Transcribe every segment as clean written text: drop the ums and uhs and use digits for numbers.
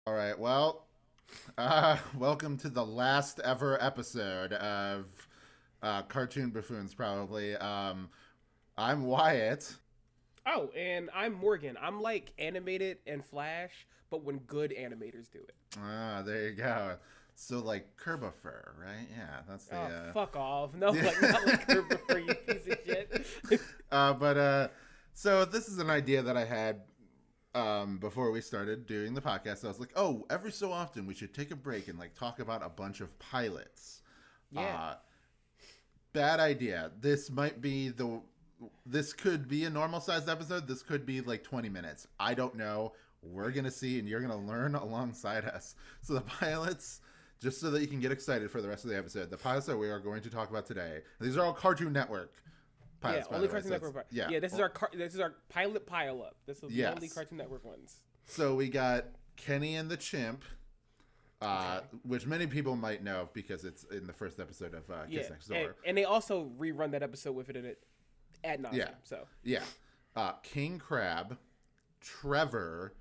All right. Well, welcome to the last ever episode of Cartoon Buffoons, probably. I'm Wyatt. Oh, and I'm Morgan. I'm like animated and Flash, but when good animators do it. There you go. So, like, Kerbifer, right? Yeah, that's the. Oh, fuck off. No, Yeah. like not like her before, you piece of shit. But so this is an idea that I had before we started doing the podcast. I was like, oh, every so often we should take a break and like talk about a bunch of pilots. Yeah. Uh, Bad idea. This could be a normal sized episode. This could be like 20 minutes. I don't know. We're going to see and you're going to learn alongside us. So the pilots, just so that you can get excited for the rest of the episode, the pilots that we are going to talk about today, these are all Cartoon Network pilots, Yeah, only Cartoon Network. Yeah, this is our pilot pile up. This is the only Cartoon Network ones. So we got Kenny and the Chimp, Okay. which many people might know because it's in the first episode of Kids Next Door. And they also rerun that episode with it in it ad nauseum. Yeah. So Yeah. King Crab, Trevor,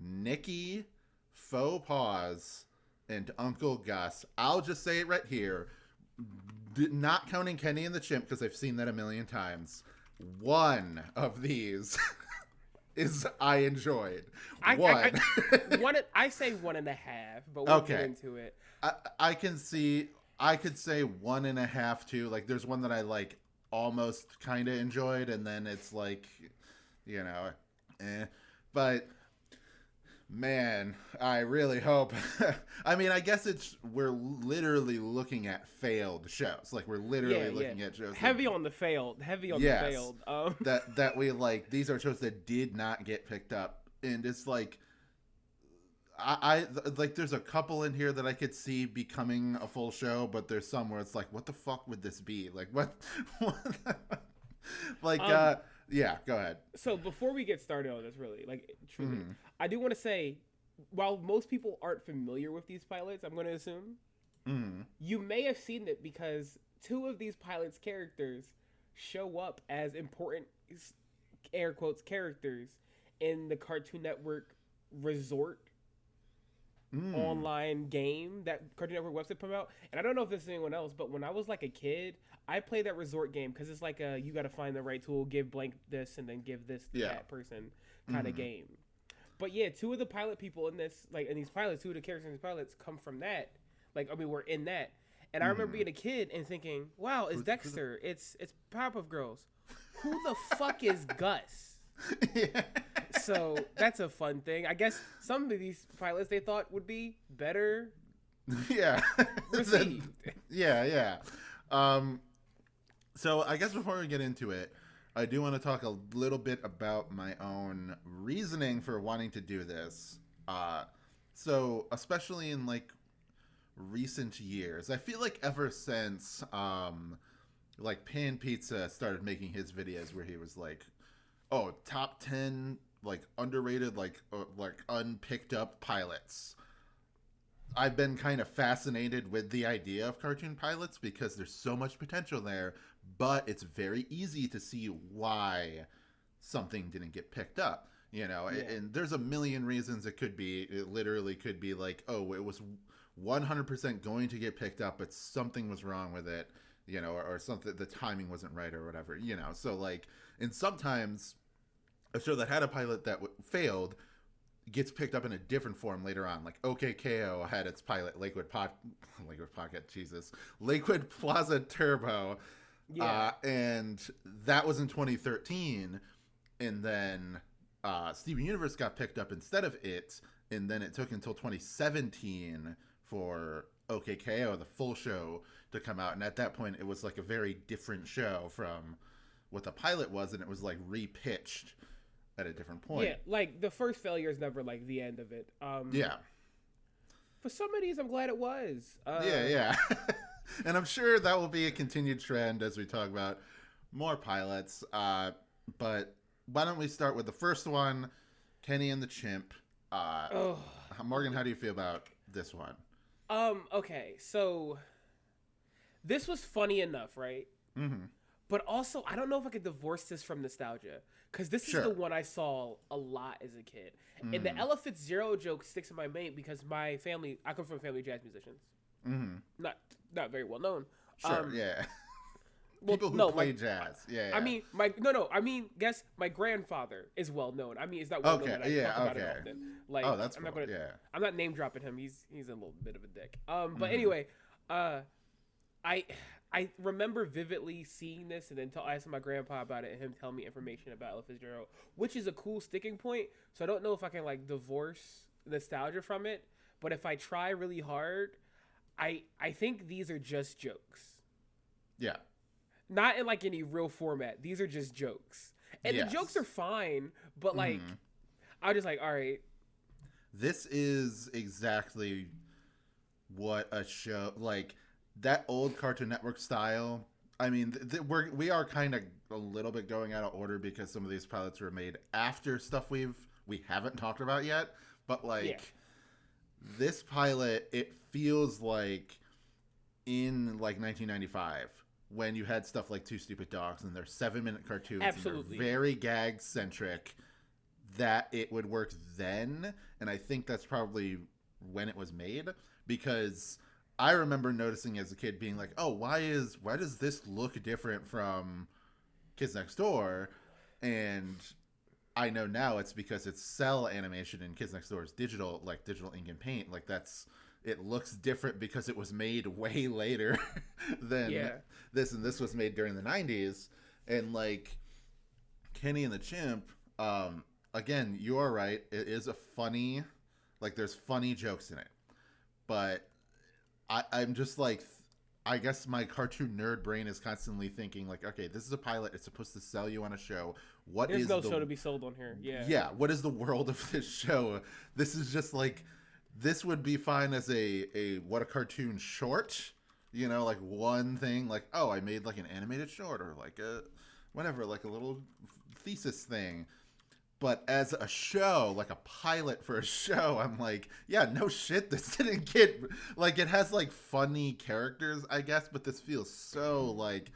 Nikki, Faux Paws, and Uncle Gus. I'll just say it right here. Not counting Kenny and the Chimp because I've seen that a million times. One of these is I enjoyed. I say 1.5, but we'll get into it. I can see. I could say 1.5 too. Like, there's one that I like almost kind of enjoyed, and then it's like, you know, But man, I really hope. I mean, I guess we're literally looking at failed shows. Like, we're literally looking at shows heavy on the failed. that we like. These are shows that did not get picked up, and it's like. I like there's a couple in here that I could see becoming a full show, but there's some where it's like, what the fuck would this be? Like, what like yeah, go ahead. So before we get started on this, really, like truly, I do want to say, while most people aren't familiar with these pilots, I'm going to assume you may have seen it because two of these pilots' characters show up as important, air quotes, characters in the Cartoon Network Resort online game that Cartoon Network website put out. And I don't know if this is anyone else, but when I was like a kid, I played that resort game because it's like you got to find the right tool, give blank this, and then give this to that person kind of game. But yeah, two of the pilot people in this, like in these pilots, two of the characters in these pilots come from that. Like, I mean, we're in that. And I remember being a kid and thinking, wow, it's Dexter. It's Powerpuff Girls. Who the fuck is Gus? Yeah. So that's a fun thing. I guess some of these pilots they thought would be better Yeah. received. Yeah. So I guess before we get into it, I do want to talk a little bit about my own reasoning for wanting to do this. So especially in like recent years, I feel like ever since like Pan Pizza started making his videos where he was like, oh, top 10 like underrated like unpicked up pilots. I've been kind of fascinated with the idea of cartoon pilots because there's so much potential there, but it's very easy to see why something didn't get picked up, you know. Yeah. And there's a million reasons it could be. It literally could be like, oh, it was 100% going to get picked up, but something was wrong with it, you know, or something, the timing wasn't right or whatever, you know. So like, and sometimes a show that had a pilot that failed gets picked up in a different form later on. Like OKKO had its pilot, Lakewood Pocket, Jesus, Lakewood Plaza Turbo, and that was in 2013, and then Steven Universe got picked up instead of it, and then it took until 2017 for OKKO, the full show, to come out, and at that point it was like a very different show from what the pilot was, and it was like repitched at a different point. Yeah, like the first failure is never like the end of it. Yeah. For some of these, I'm glad it was. Yeah. And I'm sure that will be a continued trend as we talk about more pilots. But why don't we start with the first one, Kenny and the Chimp. Morgan, how do you feel about this one? Okay, so this was funny enough, right? Mm-hmm. But also, I don't know if I could divorce this from nostalgia. because this is the one I saw a lot as a kid. And the Ella Fitzgerald joke sticks in my brain because my family, I come from a family of jazz musicians. Not very well known. Sure, yeah. People who play jazz. Yeah, yeah. I mean, guess my grandfather is well known. I mean, it's not well known that I talk about it often. Like, that's cool. I'm not name dropping him. He's a little bit of a dick. But anyway, I remember vividly seeing this and then asking my grandpa about it and him telling me information about Ella Fitzgerald, which is a cool sticking point. So I don't know if I can like divorce nostalgia from it, but if I try really hard, I think these are just jokes. Yeah. Not in like any real format. These are just jokes. And the jokes are fine, but like I was just like, all right. This is exactly what a show like that old Cartoon Network style. I mean, we are kind of a little bit going out of order because some of these pilots were made after stuff we haven't talked about yet. But like this pilot, it feels like in like 1995 when you had stuff like Two Stupid Dogs and they're 7-minute cartoons. Absolutely. And they're very gag centric. That it would work then, and I think that's probably when it was made, because I remember noticing as a kid being like, oh, why does this look different from Kids Next Door? And I know now it's because it's cell animation and Kids Next Door is digital ink and paint. Like it looks different because it was made way later than this, and this was made during the 90s. And like Kenny and the Chimp, again, you are right. It is a funny, like there's funny jokes in it, but I'm just like, I guess my cartoon nerd brain is constantly thinking like, okay, this is a pilot. It's supposed to sell you on a show. There's no show to be sold on here. Yeah. Yeah. What is the world of this show? This is just like, this would be fine as a what a cartoon short, like one thing, like, oh, I made like an animated short or like a whatever, like a little thesis thing. But as a show, like a pilot for a show, I'm like, yeah, no shit. This didn't get, like, it has like funny characters, I guess, but this feels so like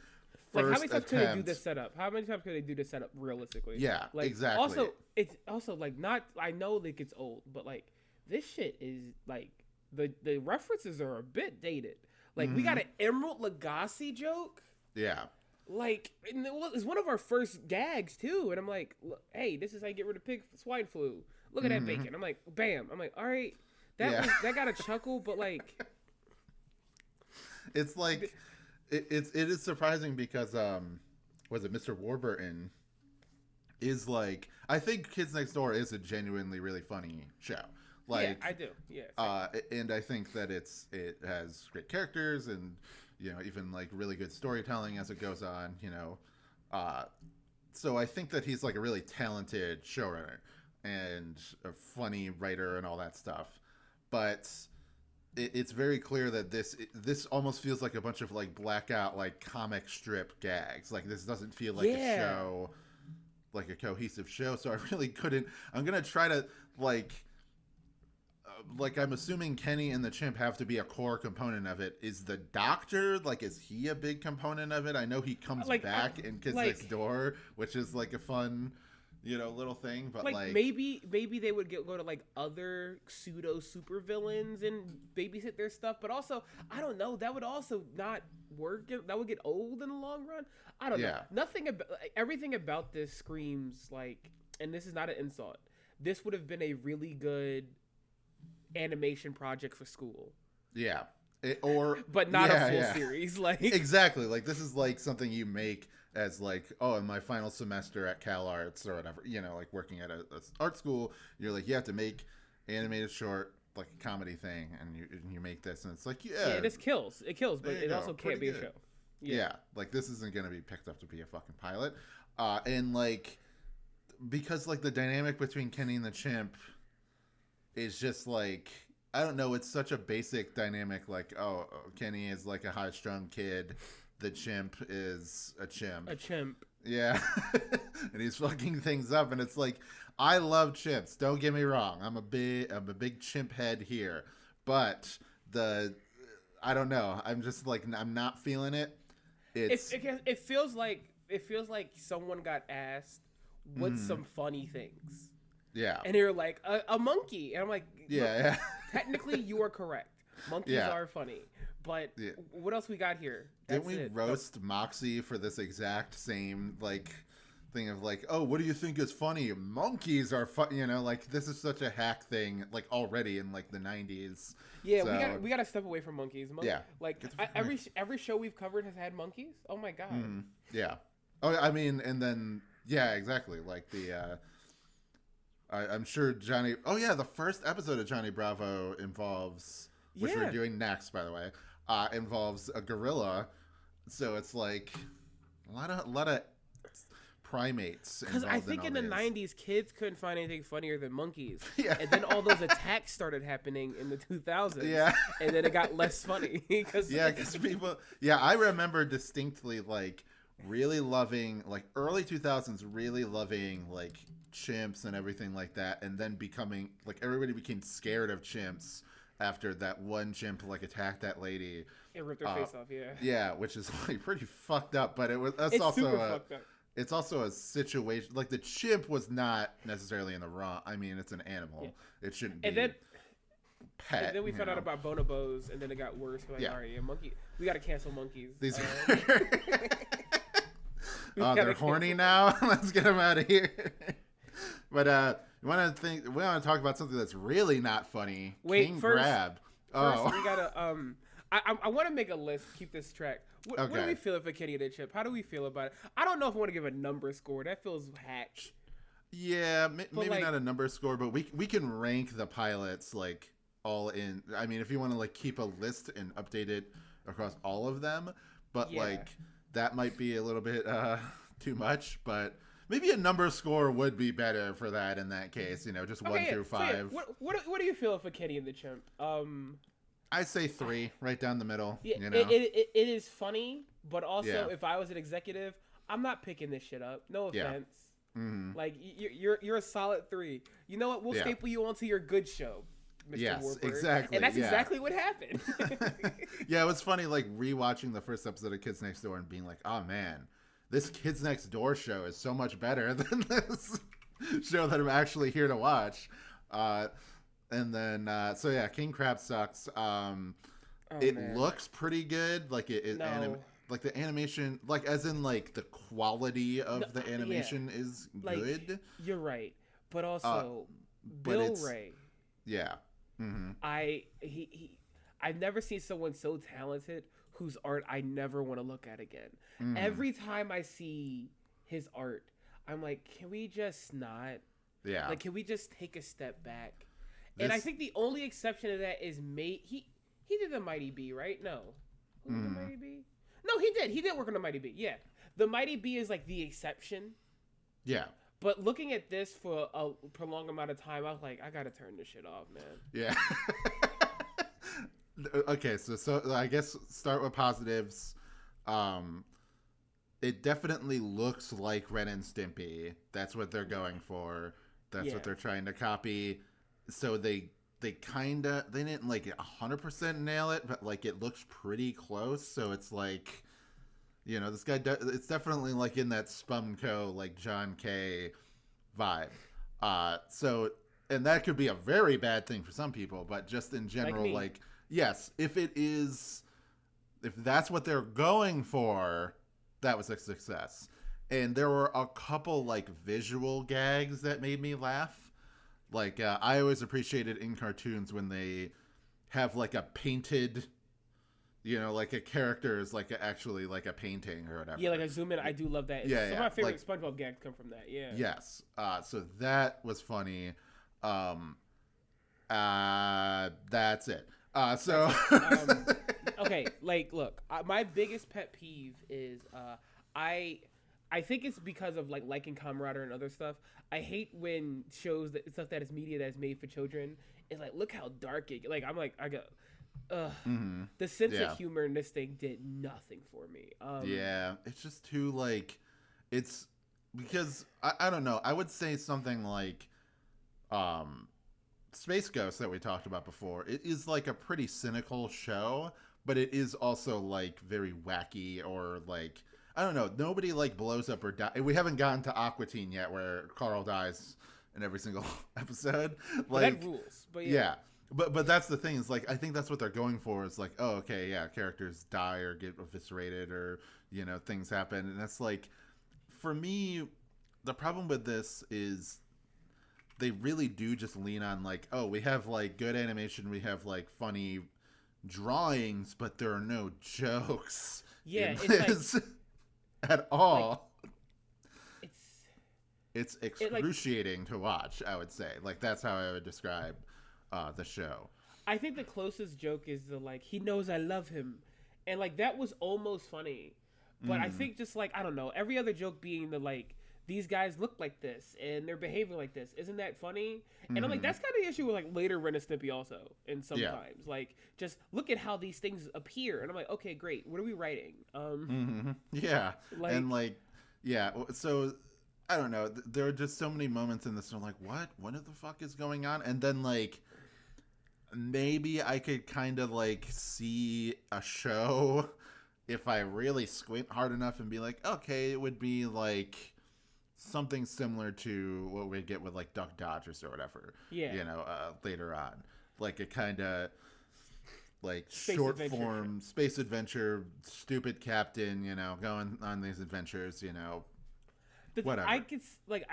first how many times could they do this setup? How many times could they do this setup realistically? Yeah, like, exactly. Also, it's also like not, I know like it's old, but like this shit is like, the references are a bit dated. Like we got an Emerald Lagasse joke. Yeah. Like, it's one of our first gags too, and I'm like, hey, this is how you get rid of pig swine flu. Look at that bacon. I'm like, bam. I'm like, all right, that got a chuckle, but like, it's like, it is surprising because was it Mr. Warburton is like, I think Kids Next Door is a genuinely really funny show. Like, yeah, I do. Yeah. And I think that it has great characters and, even like really good storytelling as it goes on, so I think that he's like a really talented showrunner and a funny writer and all that stuff. But it's very clear that this almost feels like a bunch of like blackout, like comic strip gags. Like this doesn't feel like a show, like a cohesive show. So I really couldn't, I'm going to try to like I'm assuming Kenny and the Chimp have to be a core component of it. Is the Doctor, like, is he a big component of it? I know he comes back in Kids Next Door, which is like a fun, little thing. But like maybe they would go to like other pseudo supervillains and babysit their stuff. But also, I don't know. That would also not work. That would get old in the long run. I don't know. Nothing about everything about this screams like, and this is not an insult. This would have been a really good animation project for school. Yeah. But not a full series. Like exactly. Like this is like something you make as like, oh, in my final semester at Cal Arts or whatever, like working at a art school, you're like, you have to make animated short, like a comedy thing, and you make this, and it's like, this kills. It kills, but it also can't be a show. Yeah. Like this isn't going to be picked up to be a fucking pilot. And like, because like the dynamic between Kenny and the Chimp is just like, I don't know, it's such a basic dynamic, like, oh, Kenny is like a high-strung kid, the Chimp is a chimp. Yeah. And he's fucking things up, and it's like, I love chimps, don't get me wrong, I'm a big chimp head here, but I don't know, I'm just like, I'm not feeling it. It feels like someone got asked, what's some funny things? Yeah. And they're like, a monkey. And I'm like, yeah. Technically, you are correct. Monkeys are funny. But what else we got here? Didn't we roast Moxie for this exact same, like, thing of, like, oh, what do you think is funny? Monkeys are fun. You know, like, this is such a hack thing, like, already in, like, the 90s. Yeah, so, we got to step away from monkeys. Like, every show we've covered has had monkeys. Oh, my God. Yeah. Oh, I mean, and then, yeah, exactly. Like, the... I'm sure Johnny... Oh, yeah, the first episode of Johnny Bravo involves... Which we're doing next, by the way. Involves a gorilla. So it's like... A lot of primates. Because I think in the 90s, kids couldn't find anything funnier than monkeys. Yeah. And then all those attacks started happening in the 2000s. Yeah. And then it got less funny. Because people... Yeah, I remember distinctly, like, really loving... Like, early 2000s, really loving, like... chimps and everything like that, and then becoming like everybody became scared of chimps after that one chimp like attacked that lady. It ripped her face off, yeah, which is like pretty fucked up, but it's also a situation like the chimp was not necessarily in the wrong. I mean, it's an animal, it shouldn't be. Pet, and then we found out about bonobos, and then it got worse. We're like, all right, monkey, we gotta cancel monkeys. These they're horny now. Let's get them out of here. But we want to talk about something that's really not funny. Wait, King first, Crab. First we gotta I want to make a list. Keep this track. What do we feel for Kenny the Chip? How do we feel about it? I don't know if I want to give a number score. That feels hacked. Yeah, maybe like, not a number score, but we can rank the pilots like all in. I mean, if you want to like keep a list and update it across all of them, but like that might be a little bit too much, but. Maybe a number score would be better for that in that case, you know, just 1 through 5. So what do you feel for Kenny and the Chimp? I say 3, right down the middle. Yeah, you know? it is funny, but also if I was an executive, I'm not picking this shit up. No offense. Yeah. Mm-hmm. Like you're a solid 3. You know what? We'll staple you onto your good show, Mr. Yes, Warburg. exactly. And that's exactly what happened. Yeah, it was funny, like rewatching the first episode of Kids Next Door and being like, oh man. This Kids Next Door show is so much better than this show that I'm actually here to watch. And then, so yeah, King Crab sucks. It looks pretty good. Like like the animation, like as in like the quality of the animation is good. You're right, but also Bill Ray. Yeah. Mm-hmm. I've never seen someone so talented whose art I never want to look at again. Mm. Every time I see his art, I'm like, can we just not? Yeah. Like, can we just take a step back? And I think the only exception to that is he did the Mighty Bee, right? No. Was it the Mighty Bee? No, he did. He did work on the Mighty Bee. Yeah. The Mighty Bee is like the exception. Yeah. But looking at this for a prolonged amount of time, I was like, I got to turn this shit off, man. Yeah. Okay, so I guess start with positives. It definitely looks like Ren and Stimpy. That's what they're going for. That's what they're trying to copy. So they didn't like 100% nail it, but like it looks pretty close. So it's like, you know, this guy. It's definitely like in that Spumco like John K. vibe. So and that could be a very bad thing for some people, but just in general, like. Yes, if that's what they're going for, that was a success. And there were a couple like visual gags that made me laugh. Like I always appreciated in cartoons when they have like a painted, you know, like a character is like actually like a painting or whatever. Yeah, like a zoom in. I do love that. Yeah, Some of my favorite SpongeBob gags come from that. Yeah. Yes. So that was funny. That's it. Okay, like, look, my biggest pet peeve is I think it's because of like liking camaraderie and other stuff. I hate when shows that stuff that is media that is made for children is like, look how dark it. Like I'm like I go, the sense of humor in this thing did nothing for me. Yeah, it's just too like, it's because I don't know. I would say something like, Space Ghost that we talked about before, it is like a pretty cynical show, but it is also like very wacky or like I don't know. Nobody like blows up or die. We haven't gotten to Aqua Teen yet, where Carl dies in every single episode. Like that rules. But yeah. But that's the thing, is like I think that's what they're going for, is like, oh, okay, yeah, characters die or get eviscerated, or things happen. And that's like, for me, the problem with this is they really do just lean on like, oh, we have like good animation, we have like funny drawings, but there are no jokes it's like, at all. Like, it's excruciating to watch, I would say. Like, that's how I would describe the show. I think the closest joke is the like, he knows I love him, and like that was almost funny, but I think just like, I don't know, every other joke being the like, these guys look like this and they're behaving like this, isn't that funny? And I'm like, that's kind of the issue with like later Ren and Stimpy also, and sometimes like, just look at how these things appear, and I'm like, okay, great, what are we writing? Yeah, like, and like, yeah, so I don't know, there are just so many moments in this where I'm like, what the fuck is going on? And then like, maybe I could kind of like see a show if I really squint hard enough and be like, okay, it would be like something similar to what we get with like Duck Dodgers or whatever. Yeah. Later on, like a kind of like short form space adventure, stupid captain, going on these adventures, whatever. I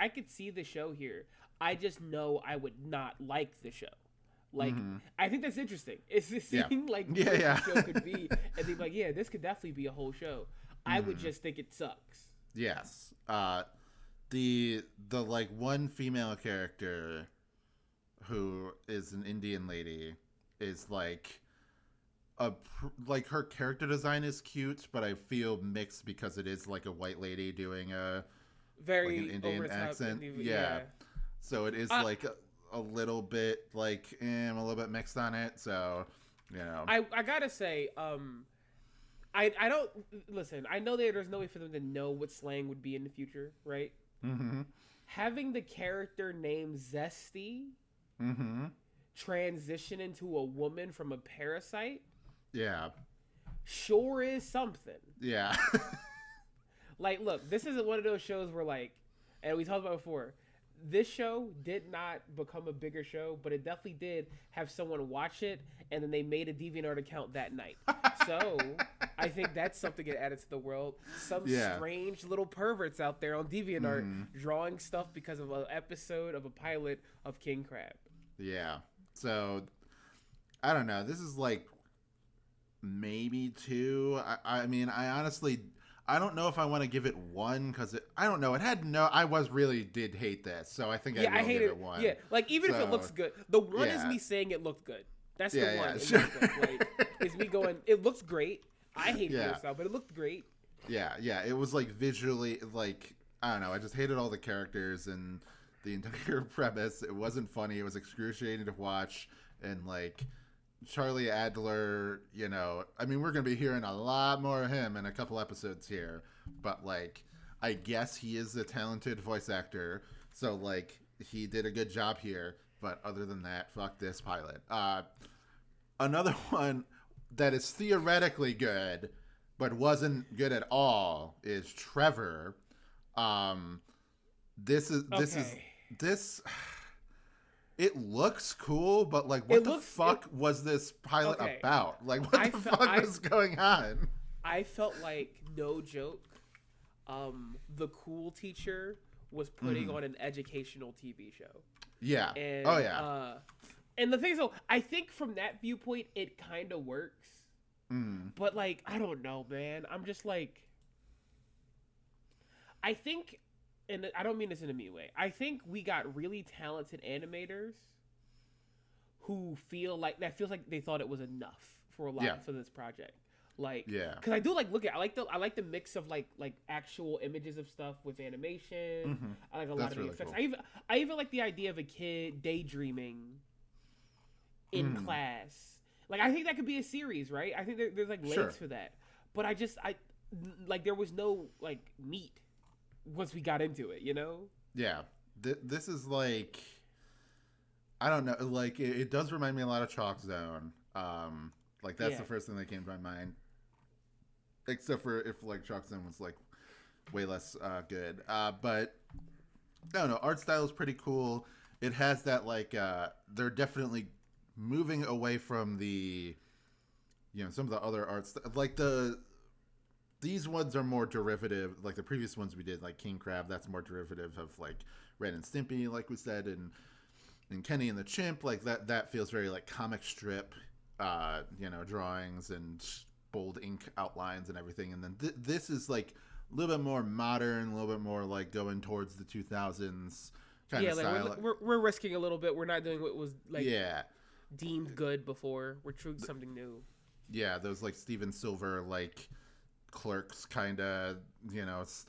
could see the show here. I just know I would not like the show. Like, I think that's interesting. It's just seeing like what the show could be, and be like, yeah, this could definitely be a whole show. I would just think it sucks. Yes. The like one female character who is an Indian lady is like like her character design is cute, but I feel mixed because it is like a white lady doing a very like an Indian accent. Yeah. So it is like a little bit like I'm a little bit mixed on it, so I gotta say, I don't listen. I know that there's no way for them to know what slang would be in the future, right? Having the character named Zesty transition into a woman from a parasite, sure is something. Yeah. Like, look, this isn't one of those shows where like, and we talked about before, this show did not become a bigger show, but it definitely did have someone watch it, and then they made a DeviantArt account that night. So I think that's something that added to the world. Some strange little perverts out there on DeviantArt drawing stuff because of an episode of a pilot of King Crab. Yeah. So I don't know. This is like maybe 2. I mean, I honestly, I don't know if I want to give it 1 because I don't know. It had I really did hate this, so I think I will give it 1. Yeah, like even if it looks good, the 1 is me saying it looked good. That's the 1. Yeah, it sure. Like, it's me going, it looks great. I hated it myself, but it looked great. Yeah. It was like visually, like, I don't know. I just hated all the characters and the entire premise. It wasn't funny. It was excruciating to watch, and like Charlie Adler, I mean, we're going to be hearing a lot more of him in a couple episodes here, but like, I guess he is a talented voice actor, so like, he did a good job here, but other than that, fuck this pilot. Another one that is theoretically good, but wasn't good at all, is Trevor. This it looks cool, but like, what the fuck was this pilot about? Like, what the fuck was going on? I felt like, no joke, the cool teacher was putting on an educational TV show. Yeah. And, and the thing is, though, I think from that viewpoint, it kind of works. But like, I don't know, man. I'm just like, I think, and I don't mean this in a mean way, I think we got really talented animators who feels like they thought it was enough for a lot for this project. Like, because I do like I like the mix of like actual images of stuff with animation. I like a lot of the effects. Cool. I even like the idea of a kid daydreaming in class. Like, I think that could be a series, right? I think there's like legs for that. But I like, there was no like meat once we got into it, Yeah. This is like, I don't know, like it does remind me a lot of Chalk Zone. Like, that's the first thing that came to my mind. Except for if like Chalk Zone was like good. But I don't know, art style is pretty cool. It has that like they're definitely moving away from the some of the other arts like these ones are more derivative, like the previous ones we did, like King Crab, that's more derivative of like Ren and Stimpy, like we said, and Kenny and the Chimp, like that feels very like comic strip drawings and bold ink outlines and everything. And then this is like a little bit more modern, a little bit more like going towards the 2000s kind of style. We're risking a little bit. We're not doing what was like deemed good before. We're trying something new. Yeah, those like Steven Silver like Clerks kind of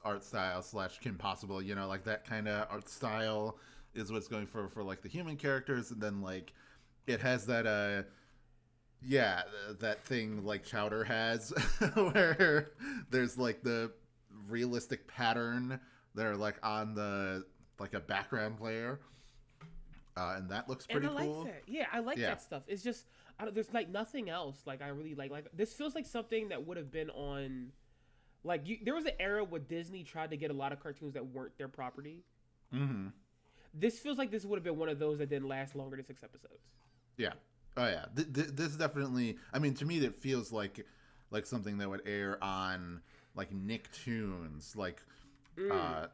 art style / Kim Possible, like that kind of art style is what's going for like the human characters. And then like it has that that thing like Chowder has where there's like the realistic pattern that are like on the like a background layer, and that looks pretty cool. Like that. Yeah, I like that stuff. It's just there's like nothing else like I really like this feels like something that would have been on like there was an era where Disney tried to get a lot of cartoons that weren't their property. Mm-hmm. This feels like this would have been one of those that didn't last longer than 6 episodes. Yeah. Oh yeah. This definitely. I mean, to me, it feels like something that would air on like Nicktoons, like what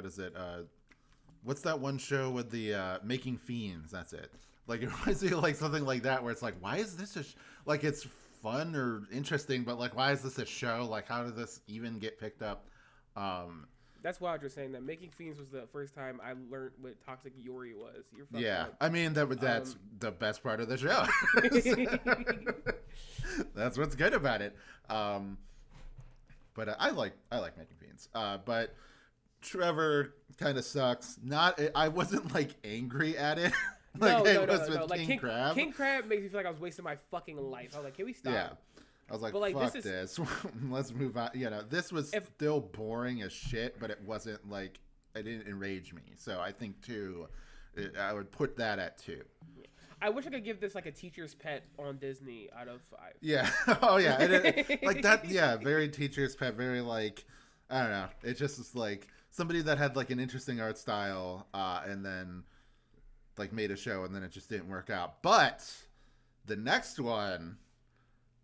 is it? What's that one show with the Making Fiends? That's it. Like it reminds me of like something like that, where it's like, why is this like it's fun or interesting, but like, why is this a show? Like, how did this even get picked up? That's wild you're saying that. Making Fiends was the first time I learned what Toxic Yuri was. You're up. I mean, that's the best part of the show. That's what's good about it. But I like Making Fiends. But Trevor kind of sucks. I wasn't like angry at it. Like no. Like King Crab. King Crab makes me feel like I was wasting my fucking life. I was like, can we stop? Yeah. I was like, fuck this. Let's move on. This was still boring as shit, but it wasn't like, it didn't enrage me. So I think I would put that at 2. I wish I could give this like a teacher's pet on Disney out of 5. Yeah. Oh yeah. Like that. Yeah. Very teacher's pet. Very like, I don't know. It just was like somebody that had like an interesting art style, and then like made a show, and then it just didn't work out. But the next one,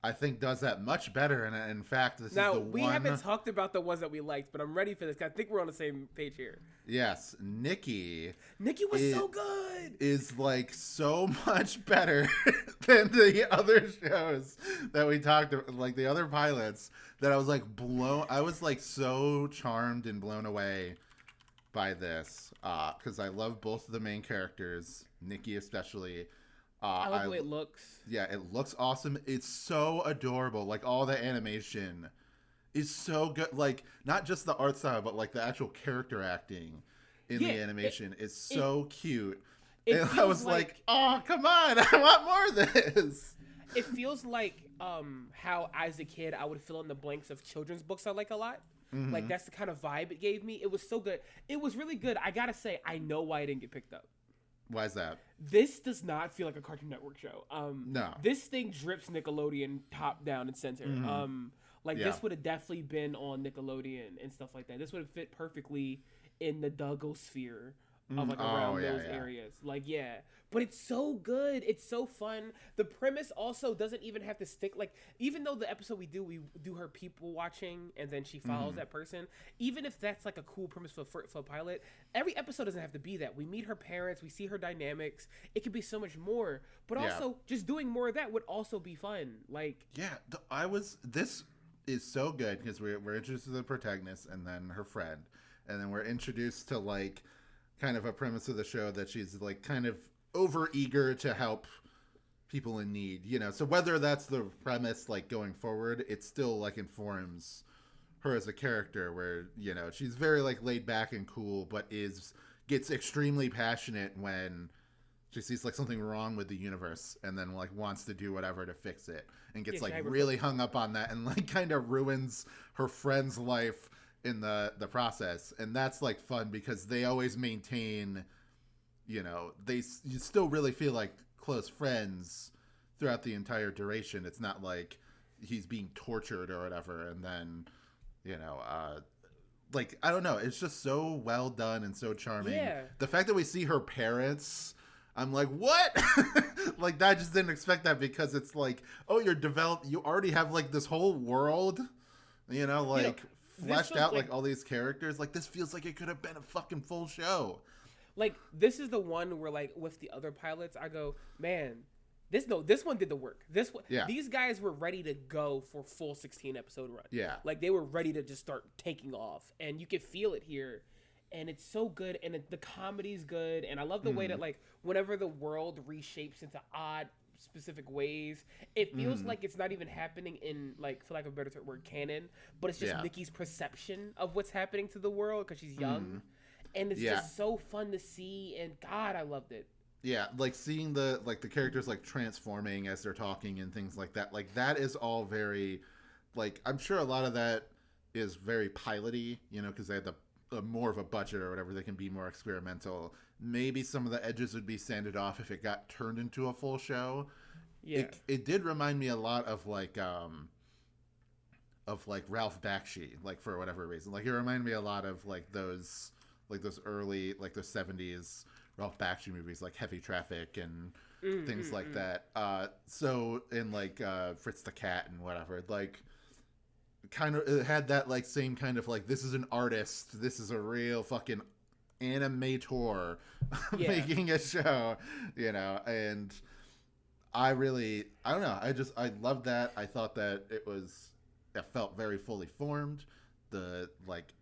I think, does that much better. And in fact, this is the one. We haven't talked about the ones that we liked, but I'm ready for this. I think we're on the same page here. Yes, Nikki. Nikki was so good. Is like so much better than the other shows that we talked about, like the other pilots, that I was like I was like so charmed and blown away by this, because I love both of the main characters, Nikki especially. I love the way it looks. Yeah, it looks awesome. It's so adorable. Like, all the animation is so good. Like, not just the art style, but like the actual character acting in the animation is so cute. And I was like, oh, come on. I want more of this. It feels like how, as a kid, I would fill in the blanks of children's books I like a lot. Mm-hmm. Like, that's the kind of vibe it gave me. It was so good. It was really good. I gotta say, I know why it didn't get picked up. Why is that? This does not feel like a Cartoon Network show. No. This thing drips Nickelodeon top down and center. Mm-hmm. This would have definitely been on Nickelodeon and stuff like that. This would have fit perfectly in the Duggosphere of like around those areas. Like, yeah. But it's so good. It's so fun. The premise also doesn't even have to stick. Like, even though the episode we do her people watching and then she follows that person, even if that's like a cool premise for a pilot, every episode doesn't have to be that. We meet her parents. We see her dynamics. It could be so much more. But also, just doing more of that would also be fun. Like, yeah, this is so good because we're introduced to the protagonist and then her friend. And then we're introduced to like kind of a premise of the show that she's like kind of over eager to help people in need, so whether that's the premise like going forward, it still like informs her as a character where she's very like laid back and cool, but gets extremely passionate when she sees like something wrong with the universe and then like wants to do whatever to fix it, and gets like really hung up on that and like kind of ruins her friend's life in the process. And that's like fun because they always maintain you still really feel like close friends throughout the entire duration. It's not like he's being tortured or whatever, and then you know, like, I don't know, it's just so well done and so charming. Yeah. The fact that we see her parents, I'm like, what? Like, I just didn't expect that, because it's like, oh, you already have like this whole world, you know, like fleshed out like all these characters. Like, this feels like it could have been a fucking full show. Like, this is the one where, like, with the other pilots, I go, man, this one did the work. These guys were ready to go for full 16 episode run. Yeah. Like, they were ready to just start taking off, and you could feel it here, and it's so good, and the comedy's good, and I love the way that, like, whenever the world reshapes into odd, specific ways, it feels like it's not even happening in, like, for lack of a better word, canon, but it's just Nikki's perception of what's happening to the world because she's young, and it's just so fun to see, and God, I loved it. Yeah, like seeing the characters like transforming as they're talking and things like that. Like, that is all very, like, I'm sure a lot of that is very piloty, you know, because they had more of a budget or whatever. They can be more experimental. Maybe some of the edges would be sanded off if it got turned into a full show. Yeah, it did remind me a lot of like Ralph Bakshi, like, for whatever reason. Like, it reminded me a lot of like those early, like, the 70s Ralph Bakshi movies, like Heavy Traffic and things like that. So in like Fritz the Cat and whatever, like, kind of, it had that like same kind of like, this is an artist, this is a real fucking animator making a show, you know. And I don't know, I loved that. I thought that it felt very fully formed. The like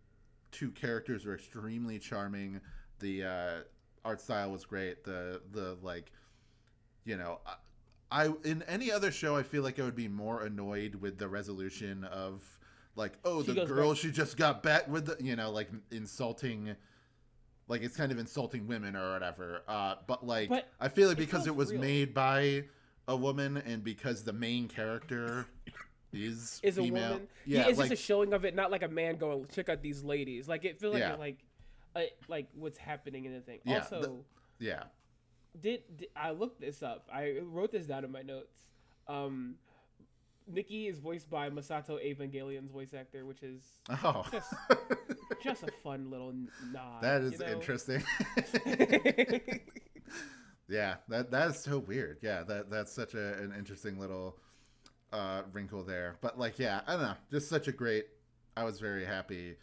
two characters were extremely charming. The art style was great. The like, you know, I in any other show, I feel like I would be more annoyed with the resolution of like, oh, the girl she just got back with, the, you know, like, insulting, like, it's kind of insulting women or whatever. But I feel like because it was made by a woman and because the main character is female, a woman, it's like, just a showing of it, not like a man going, check out these ladies. Like, it feels like like what's happening in the thing. Yeah, also, did I looked this up? I wrote this down in my notes. Nikki is voiced by Masato Evangelion's voice actor, which is just a fun little nod. That is interesting. Yeah, that is so weird. Yeah, that's such an interesting little wrinkle there. But like, yeah, I don't know, just such a great. I was very happy.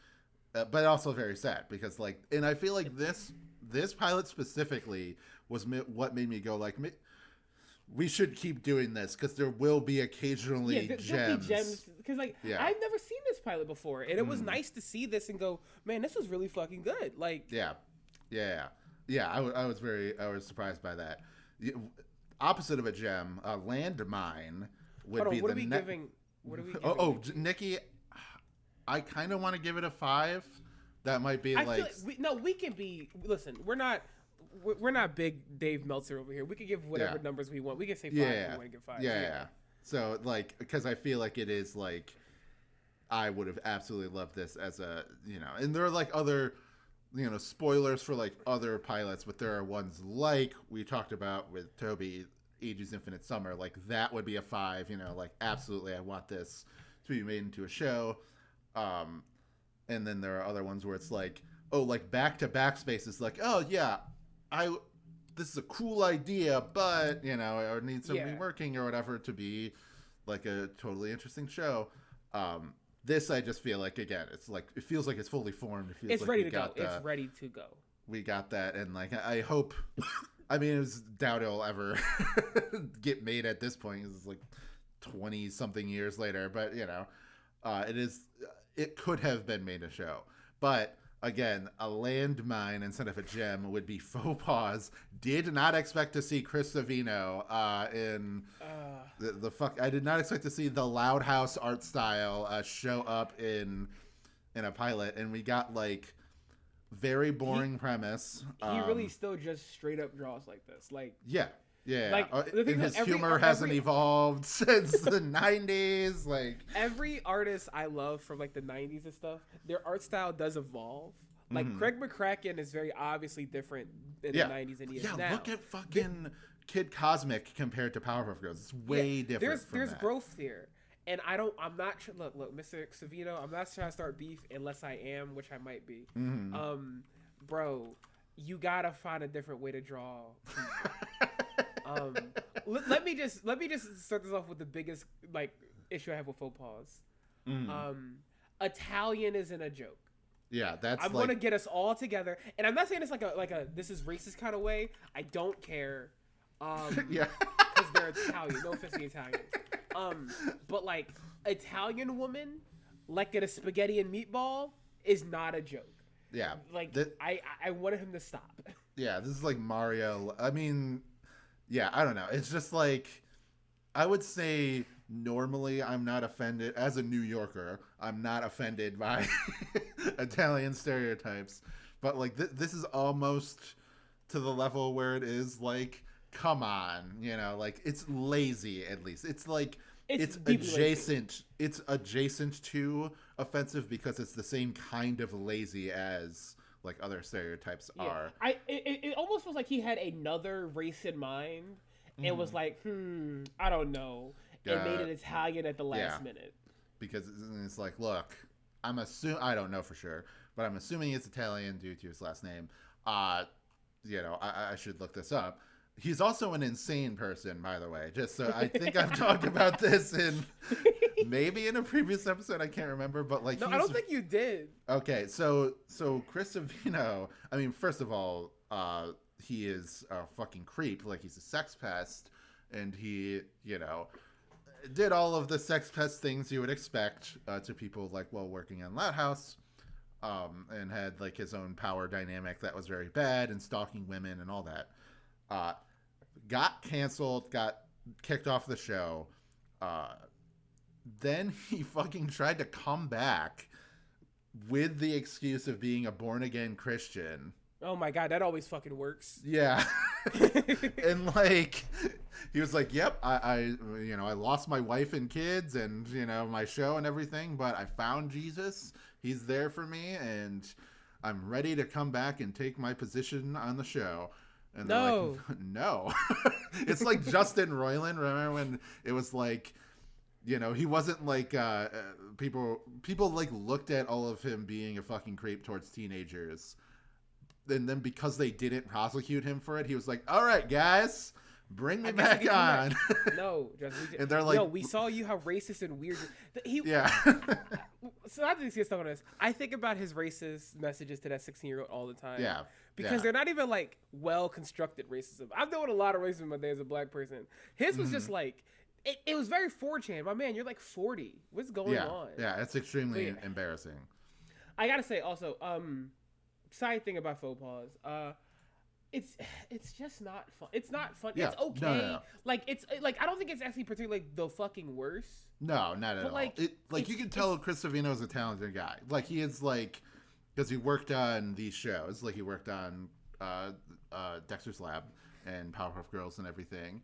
But also very sad because, like, and I feel like this pilot specifically was what made me go like, we should keep doing this because there will be occasionally gems. Because like, I've never seen this pilot before, and it was nice to see this and go, man, this was really fucking good. Like, I was surprised by that. Opposite of a gem, a landmine would be What are we giving? Nikki. I kind of want to give it a 5. That might be we can be. Listen, we're not big Dave Meltzer over here. We can give whatever numbers we want. We can say 5 if we want to give 5. Yeah. So like, because I feel like it is like, I would have absolutely loved this as a, you know, and there are like other, you know, spoilers for like other pilots, but there are ones like we talked about with Toby, Aegis Infinite Summer. Like, that would be a 5. You know, like, absolutely, I want this to be made into a show. And then there are other ones where it's like, oh, like Back to Backspace is like, oh yeah, this is a cool idea, but, you know, I need some reworking or whatever to be like a totally interesting show. This, I just feel like, again, it's like, it feels like it's fully formed. It feels it's like ready to go. It's ready to go. We got that, and like, I hope. I mean, it's doubt it'll ever get made at this point. It's like 20 something years later, but you know, it could have been made a show. But again, a landmine instead of a gem would be Faux Paws. Did not expect to see Chris Savino in the fuck. I did not expect to see the Loud House art style show up in a pilot, and we got like very boring premise. He really still just straight up draws like this, like like his humor hasn't evolved since the 90s. Like, every artist I love from like the 90s and stuff, their art style does evolve. Like, Craig McCracken is very obviously different in the 90s than he is now. Yeah, look at fucking Kid Cosmic compared to Powerpuff Girls. It's way different. There's growth here. And I'm not, look, Mr. Savino, I'm not trying to start beef unless I am, which I might be. Mm-hmm. Bro, you gotta find a different way to draw. Let me just start this off with the biggest like issue I have with Faux Paws. Italian isn't a joke. Yeah, that's I'm gonna get us all together, and I'm not saying it's like a this is racist kind of way. I don't care. Yeah, because they're Italian. No offense to the Italians. But like Italian woman, like at a spaghetti and meatball, is not a joke. Yeah, like I wanted him to stop. Yeah, this is like Mario. I mean, yeah, I don't know. It's just like I would say normally I'm not offended as a New Yorker. I'm not offended by Italian stereotypes, but like this is almost to the level where it is like, come on, you know, like it's lazy. At least it's like it's adjacent. Lazy. It's adjacent to offensive because it's the same kind of lazy as like other stereotypes are. It almost feels like he had another race in mind and was like, I don't know, and made it Italian at the last minute. Because it's like, look, I don't know for sure, but I'm assuming it's Italian due to his last name. You know, I should look this up. He's also an insane person, by the way. Just so I think I've talked about this in maybe in a previous episode. I can't remember, but like, no, I don't think you did. Okay, so Chris Savino. I mean, first of all, he is a fucking creep. Like he's a sex pest, and he, you know, did all of the sex pest things you would expect to people like while working on Loud House, and had like his own power dynamic that was very bad and stalking women and all that. Got canceled, got kicked off the show. Then he fucking tried to come back with the excuse of being a born-again Christian. Oh my God, that always fucking works. Yeah. And like, he was like, yep, I lost my wife and kids and, you know, my show and everything, but I found Jesus. He's there for me and I'm ready to come back and take my position on the show. And no. Like, no. It's like Justin Roiland. Remember when it was like, you know, he wasn't like people like looked at all of him being a fucking creep towards teenagers. And then because they didn't prosecute him for it, he was like, all right, guys, bring me back on. No, Justin. And they're like, no, we saw you how racist and weird. Yeah. So I think stuff on this. I think about his racist messages to that 16-year-old all the time. Yeah. Because they're not even like well-constructed racism. I've dealt with a lot of racism my day as a black person. His was just like, it was very 4chan. My man, you're like 40. What's going on? Yeah, it's extremely embarrassing. I gotta say also, side thing about Faux Paws, it's just not fun. It's not fun. Yeah. It's okay. No. Like it's like I don't think it's actually particularly like the fucking worst. No, not at all. Like you can tell Chris Savino is a talented guy. Like he is like, because he worked on these shows. Like he worked on Dexter's Lab and Powerpuff Girls and everything.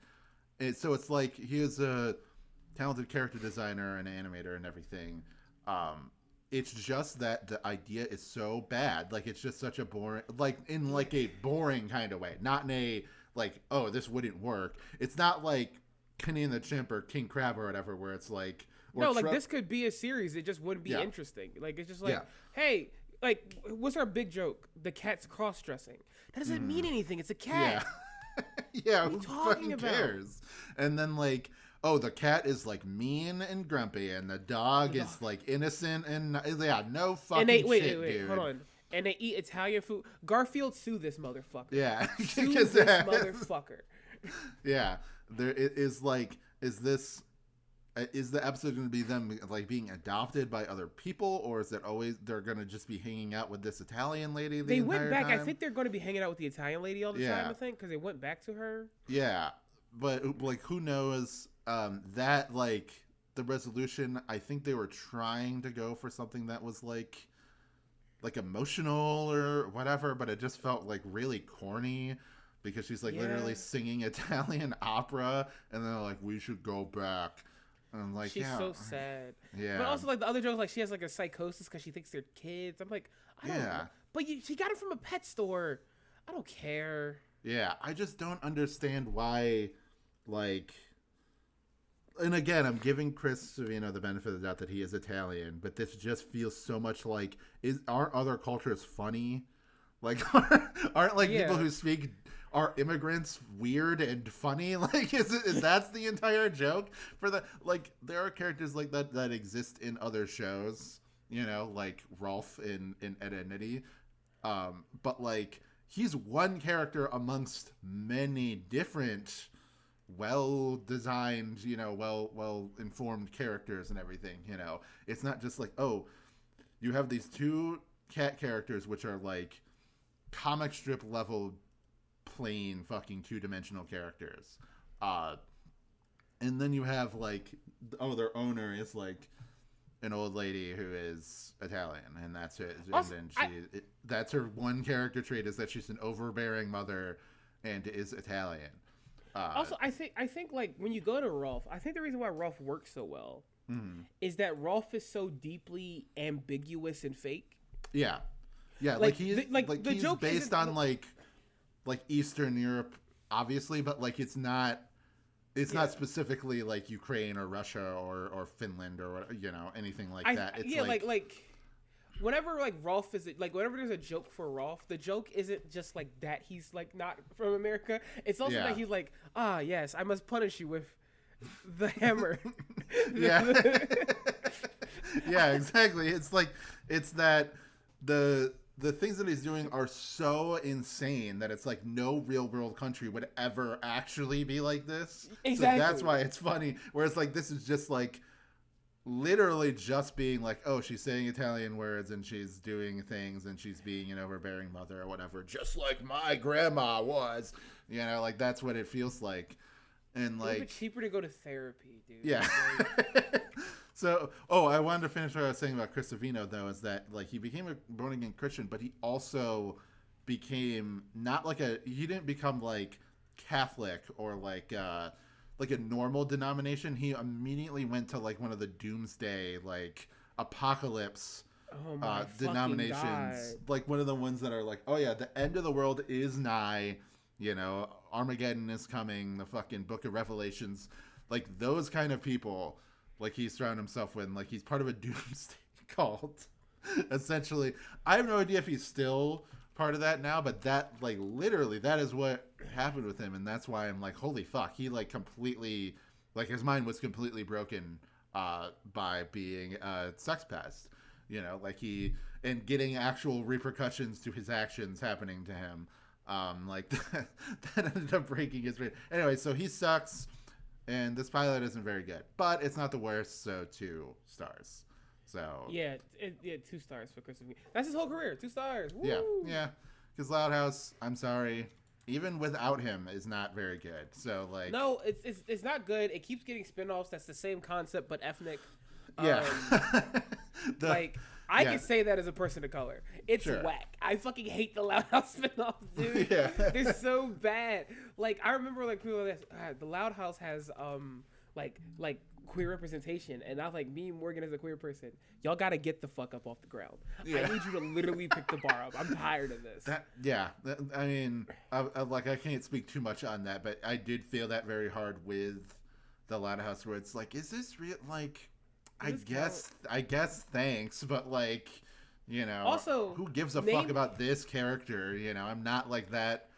So it's like he is a talented character designer and animator and everything. It's just that the idea is so bad. Like it's just such a boring, like in like a boring kind of way, not in a like, oh, this wouldn't work. It's not like Kenny and the Chimp or King Crab or whatever, where it's like, no, like this could be a series. It just wouldn't be interesting. Like it's just like, hey, like what's our big joke? The cat's cross-dressing. That doesn't mean anything. It's a cat. Yeah, who fucking cares? And then like, oh, the cat is like mean and grumpy, and the dog is like innocent and no fucking shit, dude. Hold on. And they eat Italian food. Garfield, sue this motherfucker. Yeah, sue this motherfucker. Yeah, there is like, is the episode going to be them like being adopted by other people, or is it always they're going to just be hanging out with this Italian lady? They went back. Time? I think they're going to be hanging out with the Italian lady all the time. I think because they went back to her. Yeah, but like who knows? That like the resolution. I think they were trying to go for something that was like emotional or whatever, but it just felt like really corny. Because she's like literally singing Italian opera, and they're like, "We should go back." And I'm like, she's so sad. Yeah. But also, like the other joke, like she has like a psychosis because she thinks they're kids. I'm like, I don't know. But she got it from a pet store. I don't care. Yeah, I just don't understand why, like, and again, I'm giving Chris Savino the benefit of the doubt that he is Italian, but this just feels so much like aren't other cultures funny? Like aren't like people who speak are immigrants weird and funny? Like is that's the entire joke for the like there are characters like that exist in other shows, like Rolf in Ed, Edd n Eddy. But like he's one character amongst many different well-designed, well-informed characters and everything, It's not just like, oh, you have these two cat characters which are like comic strip level plain fucking two-dimensional characters. And then you have like, their owner is like an old lady who is Italian, and that's it. Also, and then that's her one character trait is that she's an overbearing mother and is Italian. Also, I think like when you go to Rolf, I think the reason why Rolf works so well is that Rolf is so deeply ambiguous and fake. Yeah, like he's based on like Eastern Europe, obviously, but like it's not specifically like Ukraine or Russia or Finland or anything like that. It's like whenever like Rolf is like whenever there's a joke for Rolf, the joke isn't just like that he's like not from America. It's also that he's like, yes, I must punish you with the hammer. Yeah. Yeah, exactly. It's like that the things that he's doing are so insane that it's like no real world country would ever actually be like this. Exactly. So that's why it's funny. Whereas like this is just like literally just being like, oh, she's saying Italian words and she's doing things and she's being an overbearing mother or whatever, just like my grandma was. Like that's what it feels like. And like it's cheaper to go to therapy, dude. Yeah. So, I wanted to finish what I was saying about Chris Savino, though, is that like he became a born again Christian, but he also became he didn't become like Catholic or like a normal denomination. He immediately went to like one of the doomsday like apocalypse denominations, God. Like one of the ones that are like, oh yeah, the end of the world is nigh. Armageddon is coming. The fucking Book of Revelations, like those kind of people. Like he's surrounded himself with, like he's part of a doomsday cult. Essentially, I have no idea if he's still part of that now, but that like literally that is what happened with him, and that's why I'm like, holy fuck, he like completely, like his mind was completely broken by being a sex pest, like he and getting actual repercussions to his actions happening to him, like that ended up breaking his brain. Anyway, so he sucks. And this pilot isn't very good, but it's not the worst. So 2 stars. So 2 stars for Chris Savino. That's his whole career. 2 stars. Woo! Yeah. Because Loud House, I'm sorry, even without him, is not very good. So like, no, it's not good. It keeps getting spinoffs. That's the same concept but ethnic. Yeah. I can say that as a person of color. It's whack. I fucking hate the Loud House spinoffs, dude. Yeah. They're so bad. Like, I remember, like, people like, the Loud House has, like queer representation. And I was like, me and Morgan as a queer person, y'all got to get the fuck up off the ground. Yeah. I need you to literally pick the bar up. I'm tired of this. I mean, I can't speak too much on that, but I did feel that very hard with the Loud House where it's like, is this real? Like, I guess thanks, but like, also, who gives a fuck about this character? I'm not like that.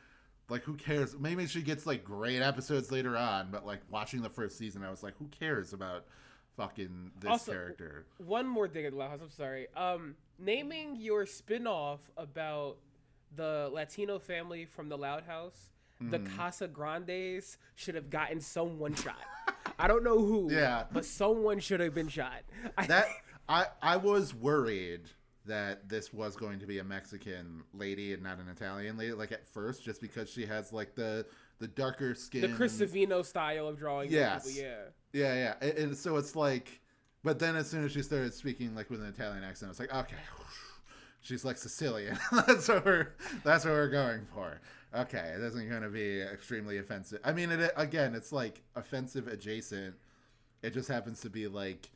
Like, who cares? Maybe she gets like great episodes later on, but like watching the first season, I was like, who cares about fucking this character? One more thing at Loud House. I'm sorry. Naming your spinoff about the Latino family from the Loud House, the Casa Grandes, should have gotten someone shot. I don't know who, but someone should have been shot. I was worried that this was going to be a Mexican lady and not an Italian lady, like at first, just because she has like the darker skin, the Chris Savino style of drawing. Yes. Yeah. And so it's like, but then as soon as she started speaking like with an Italian accent, it's like, okay, she's like Sicilian. that's what we're going for. Okay, it isn't going to be extremely offensive. I mean, it's like offensive adjacent. It just happens to be like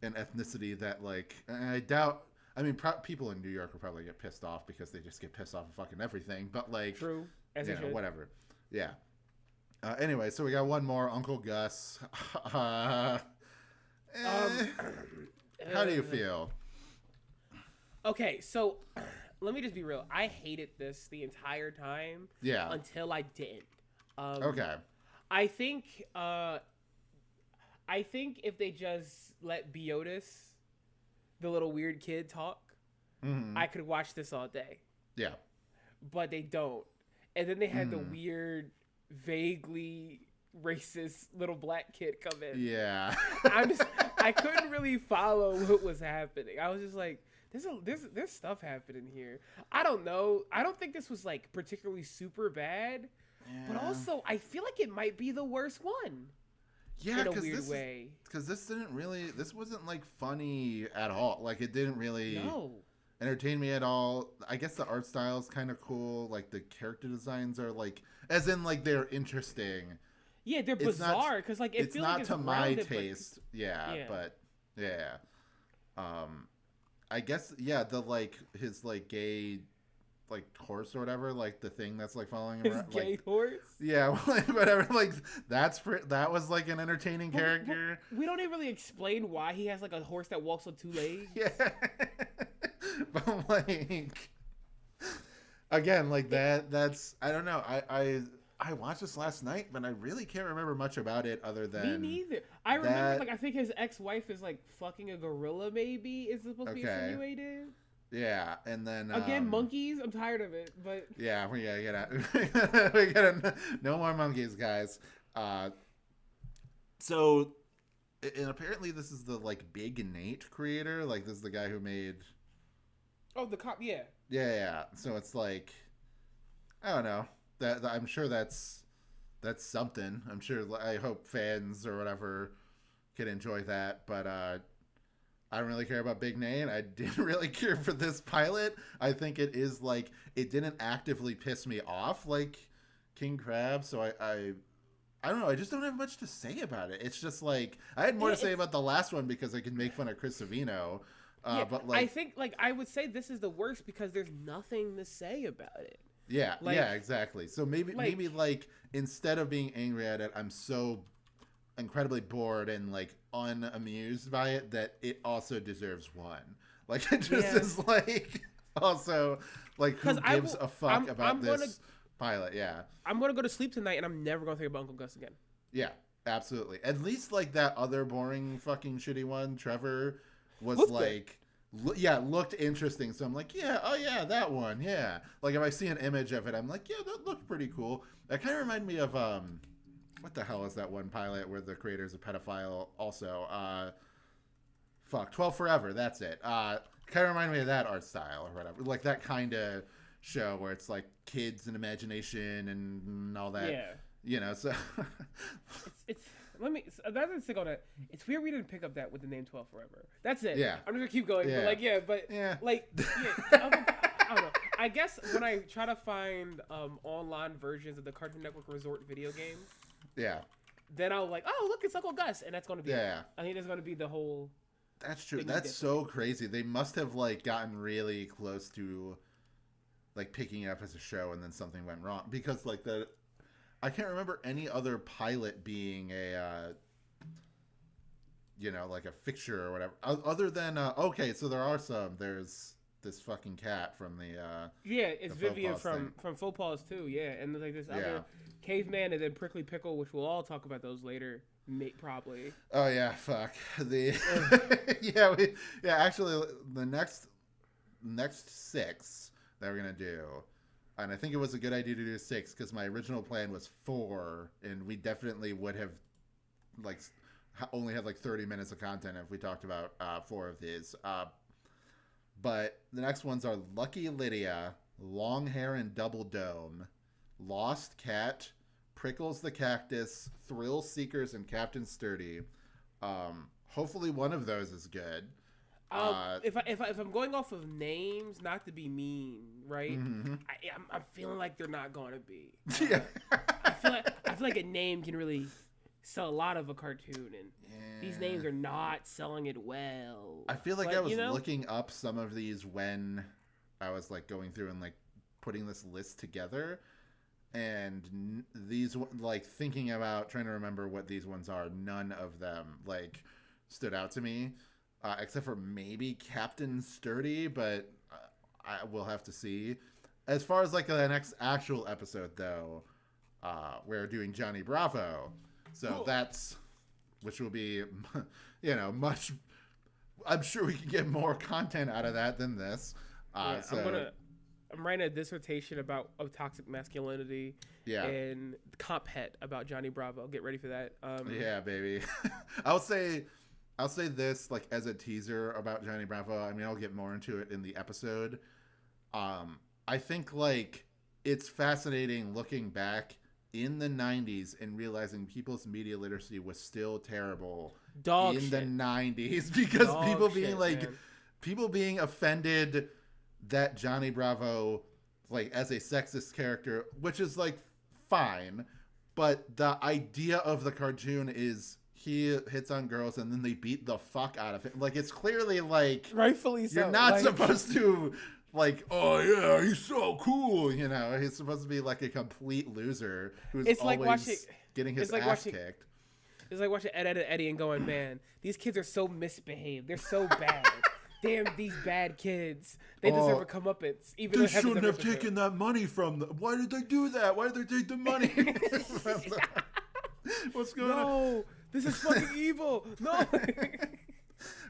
an ethnicity that like, I doubt. I mean, people in New York will probably get pissed off because they just get pissed off of fucking everything. But like, true, as whatever. Yeah. Anyway, so we got one more, Uncle Gus. How do you feel? Okay, so let me just be real. I hated this the entire time. Yeah. Until I didn't. Okay. I think if they just let Biotis, the little weird kid, talk, I could watch this all day. Yeah. But they don't. And then they had the weird, vaguely racist little black kid come in. Yeah. I couldn't really follow what was happening. I was just like, there's stuff happening here. I don't know. I don't think this was like particularly super bad. Yeah. But also, I feel like it might be the worst one. Yeah, in a weird way. Because this wasn't like funny at all. Like it didn't really entertain me at all. I guess the art style is kind of cool. Like the character designs are like, as in like they're interesting. Yeah, they're bizarre because like it's not to my taste. But I guess the like his like gay like horse or whatever, like the thing that's like following him around, gay like, horse. Yeah, whatever. Like that was like an entertaining character. We don't even really explain why he has like a horse that walks on two legs. Yeah, but like again, like that's I don't know. I watched this last night, but I really can't remember much about it other than me neither. I remember like I think his ex-wife is like fucking a gorilla. Maybe is supposed to be insinuated. Yeah, and then again monkeys. I'm tired of it, but yeah, we gotta get out. We gotta no more monkeys, guys. So, and apparently this is the like Big Nate creator. Like this is the guy who made. Oh, the cop. Yeah. Yeah. So it's like, I don't know. That I'm sure that's something. I'm sure. I hope fans or whatever can enjoy that, but I don't really care about Big Nate. I didn't really care for this pilot. I think it is like it didn't actively piss me off like King Crab. So I don't know. I just don't have much to say about it. It's just like I had more to say about the last one because I could make fun of Chris Savino. But like I think like I would say this is the worst because there's nothing to say about it. Yeah, yeah, exactly. So maybe like instead of being angry at it, I'm so incredibly bored and like unamused by it that it also deserves one. Like it just is like also like who gives a fuck about this pilot? Yeah, I'm gonna go to sleep tonight and I'm never gonna think about Uncle Gus again. Yeah, absolutely. At least like that other boring fucking shitty one, Trevor, was like. Looked interesting. So I'm like, that one. Yeah. Like if I see an image of it, I'm like, yeah, that looked pretty cool. That kind of reminded me of what the hell is that one pilot where the creator's a pedophile also? 12 Forever. That's it. Kind of reminded me of that art style or whatever. Like that kind of show where it's like kids and imagination and all that. Yeah. You know, so it's that's the thing on it. It's weird we didn't pick up that with the name 12 Forever. That's it. Yeah. I'm gonna keep going. Yeah. But like I don't know. I guess when I try to find online versions of the Cartoon Network Resort video games, then I'll like, oh look, it's Uncle Gus, and that's gonna be it. I think that's gonna be the whole. That's true. That's so crazy. They must have like gotten really close to like picking it up as a show, and then something went wrong because like I can't remember any other pilot being a, like a fixture or whatever. Other than, okay, so there are some. There's this fucking cat from the... it's Vivian from Faux Paws too, yeah. And there's like this other caveman and then Prickly Pickle, which we'll all talk about those later, probably. Oh, yeah, fuck. Actually, the next 6 that we're going to do... And I think it was a good idea to do 6 because my original plan was 4, and we definitely would have like only had like 30 minutes of content if we talked about 4 of these. But the next ones are Lucky Lydia, Long Hair and Double Dome, Lost Cat, Prickles the Cactus, Thrill Seekers, and Captain Sturdy. Hopefully one of those is good. If I'm going off of names, not to be mean, right? Mm-hmm. I'm feeling like they're not going to be. Yeah. I feel like a name can really sell a lot of a cartoon, and these names are not selling it well. I feel like I was looking up some of these when I was like going through and like putting this list together, and these, like, thinking about trying to remember what these ones are, none of them like stood out to me, except for maybe Captain Sturdy, but I will have to see. As far as like the next actual episode, though, we're doing Johnny Bravo, so that's, which will be, much. I'm sure we can get more content out of that than this. I'm writing a dissertation of toxic masculinity. Yeah. And comp het about Johnny Bravo. Get ready for that. Yeah, baby. I'll say this, like, as a teaser about Johnny Bravo. I mean, I'll get more into it in the episode. I think, like, it's fascinating looking back in the 90s and realizing people's media literacy was still terrible the 90s, because people being offended that Johnny Bravo, like, as a sexist character, which is, like, fine, but the idea of the cartoon is he hits on girls and then they beat the fuck out of him. Like, it's clearly, like, rightfully so. You're not supposed to, like, oh yeah, he's so cool, he's supposed to be like a complete loser who's getting his ass kicked. It's like watching Ed, Eddie and going, man, these kids are so misbehaved. They're so bad. Damn, these bad kids. They deserve a comeuppance. Even they shouldn't have taken that money from them. Why did they do that? Why did they take the money? What's going on? No, this is fucking evil. No.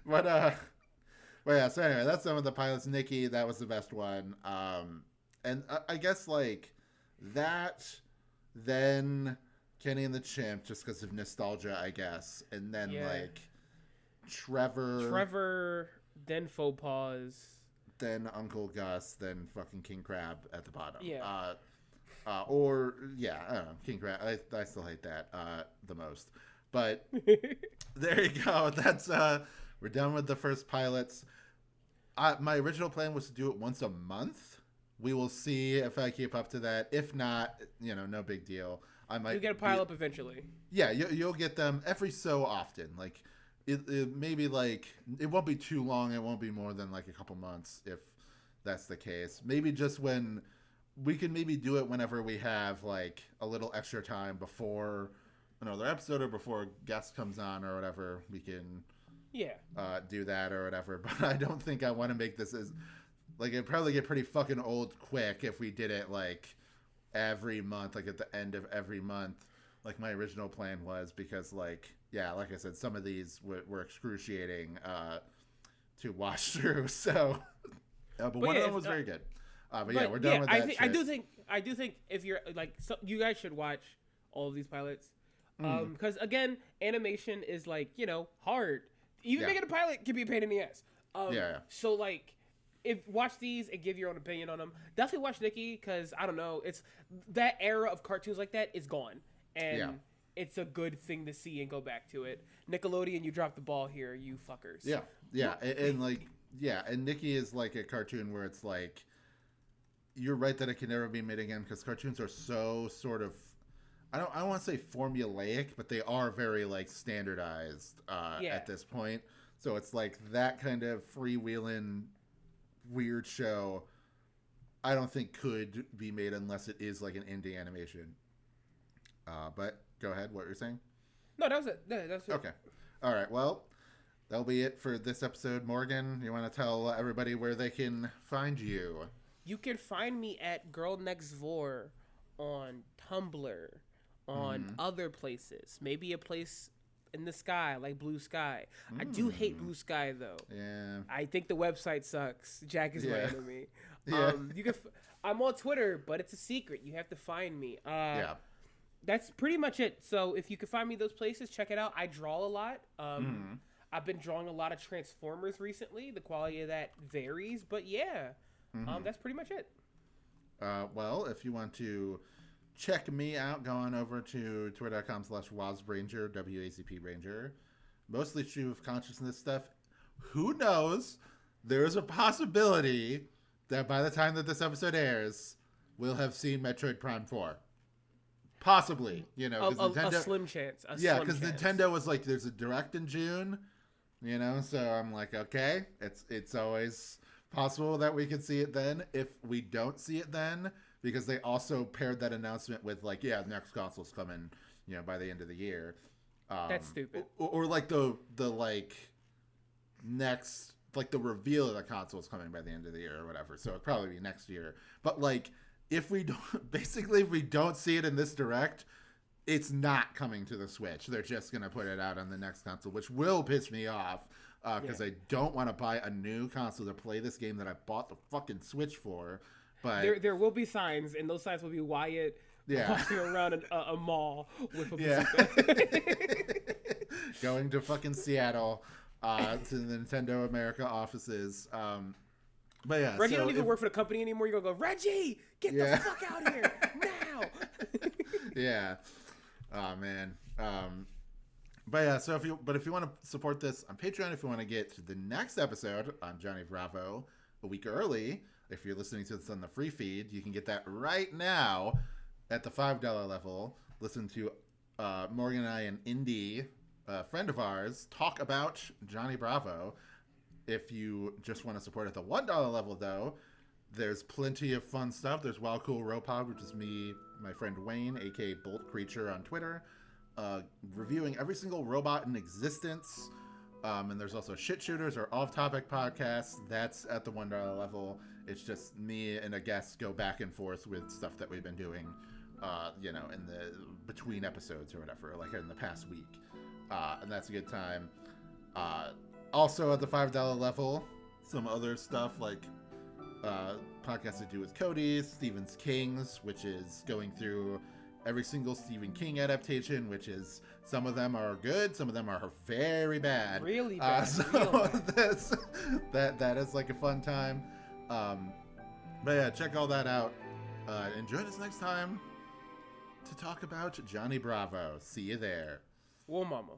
But yeah, so anyway, that's some of the pilots. Nikki, that was the best one. And I guess, like, that, then Kenny and the Chimp, just because of nostalgia, I guess. And then, like, Trevor, then Faux Paws, then Uncle Gus, then fucking King Crab at the bottom. Yeah. I don't know, King Crab. I still hate that the most. But there you go. That's we're done with the first pilots. My original plan was to do it once a month. We will see if I keep up to that. If not, no big deal. I might. You get a pile up eventually. Yeah, you'll get them every so often. Like, it maybe, like, it won't be too long. It won't be more than like a couple months if that's the case. Maybe just when we can maybe do it whenever we have, like, a little extra time before another episode or before a guest comes on or whatever. We can do that or whatever. But I don't think I want to make this as, like, it'd probably get pretty fucking old quick if we did it, like, every month, like at the end of every month, like my original plan was, because, like, yeah, like I said, some of these were excruciating to watch through. So, but one of them was very good. But yeah, we're done with that. I do think if you're like, you guys should watch all of these pilots, because again, animation is, like, hard. Even making a pilot can be a pain in the ass. So, like, watch these and give your own opinion on them. Definitely watch Nikki, because I don't know, it's that era of cartoons like that is gone, and it's a good thing to see and go back to it. Nickelodeon, you dropped the ball here, you fuckers. And Nikki is like a cartoon where it's like, you're right that it can never be made again, because cartoons are so sort of, I don't want to say formulaic, but they are very, like, standardized at this point. So it's like that kind of freewheeling weird show, I don't think could be made unless it is like an indie animation. But go ahead, what you're saying? No, that was it. That's it. Okay. All right. Well, that'll be it for this episode. Morgan, you want to tell everybody where they can find you? You can find me at Girl Next Door on Tumblr, on other places. Maybe a place in the sky, like Blue Sky. I do hate Blue Sky, though. Yeah. I think the website sucks. Jack is my enemy. You can. I'm on Twitter, but it's a secret. You have to find me. That's pretty much it. So if you can find me those places, check it out. I draw a lot. I've been drawing a lot of Transformers recently. The quality of that varies, but that's pretty much it. Well, if you want to check me out, go on over to twitter.com/WazBranger, WAZP Ranger. Mostly stream of consciousness stuff. Who knows? There is a possibility that by the time that this episode airs, we'll have seen Metroid Prime 4. Possibly, Nintendo, a slim chance. Because Nintendo was like, there's a direct in June, so I'm like, okay, it's always possible that we could see it then. If we don't see it then, because they also paired that announcement with like, yeah, the next console's coming, by the end of the year. That's stupid. Or like the like next, like the reveal of the console is coming by the end of the year or whatever. So it'll probably be next year. But like, if we don't see it in this direct, it's not coming to the Switch. They're just going to put it out on the next console, which will piss me off because I don't want to buy a new console to play this game that I bought the fucking Switch for. But there will be signs, and those signs will be Wyatt walking around a mall with a bazooka. Going to fucking Seattle to the Nintendo America offices. But yeah, Reggie don't even work for the company anymore. You're going to go, Reggie, get the fuck out of here now. Yeah. Oh man. But yeah, so if you want to support this on Patreon, if you want to get to the next episode on Johnny Bravo a week early, if you're listening to this on the free feed, you can get that right now at the $5 level. Listen to Morgan and I and Indy, a friend of ours, talk about Johnny Bravo. If you just want to support at the $1 level, though, there's plenty of fun stuff. There's Wild Cool Robot, which is me, my friend Wayne, aka Bolt Creature on Twitter, reviewing every single robot in existence. And there's also Shit Shooters or Off-Topic podcasts. That's at the $1 level. It's just me and a guest go back and forth with stuff that we've been doing, in the between episodes or whatever, like in the past week. And that's a good time. Also at the $5 level, some other stuff like podcasts to do with Cody, Stephen King's, which is going through every single Stephen King adaptation, which is some of them are good, some of them are very bad. Really bad. That is like a fun time. But yeah, check all that out. And join us next time to talk about Johnny Bravo. See you there. Whoa, mama.